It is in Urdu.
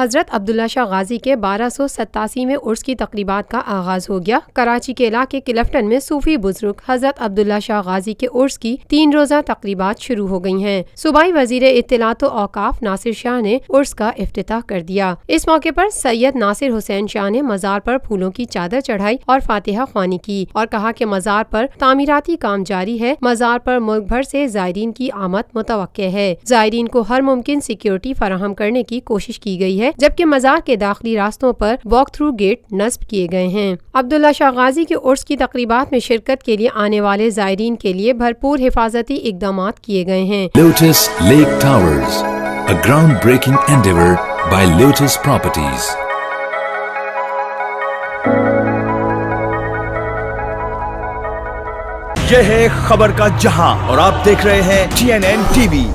حضرت عبداللہ شاہ غازی کے 1287 میں عرس کی تقریبات کا آغاز ہو گیا۔ کراچی کے علاقے کلفٹن میں صوفی بزرگ حضرت عبداللہ شاہ غازی کے عرس کی 3 روزہ تقریبات شروع ہو گئی ہیں۔ صوبائی وزیر اطلاعات و اوقاف ناصر شاہ نے عرس کا افتتاح کر دیا۔ اس موقع پر سید ناصر حسین شاہ نے مزار پر پھولوں کی چادر چڑھائی اور فاتحہ خوانی کی اور کہا کہ مزار پر تعمیراتی کام جاری ہے۔ مزار پر ملک بھر سے زائرین کی آمد متوقع ہے۔ زائرین کو ہر ممکن سیکیورٹی فراہم کرنے کی کوشش کی گئی ہے، جبکہ مزار کے داخلی راستوں پر واک تھرو گیٹ نصب کیے گئے ہیں۔ عبداللہ شاہ غازی کے عرس کی تقریبات میں شرکت کے لیے آنے والے زائرین کے لیے بھرپور حفاظتی اقدامات کیے گئے ہیں۔ Lotus Lake Towers, a groundbreaking endeavor by Lotus Properties۔ یہ ہے خبر کا جہاں اور آپ دیکھ رہے ہیں TNN TV۔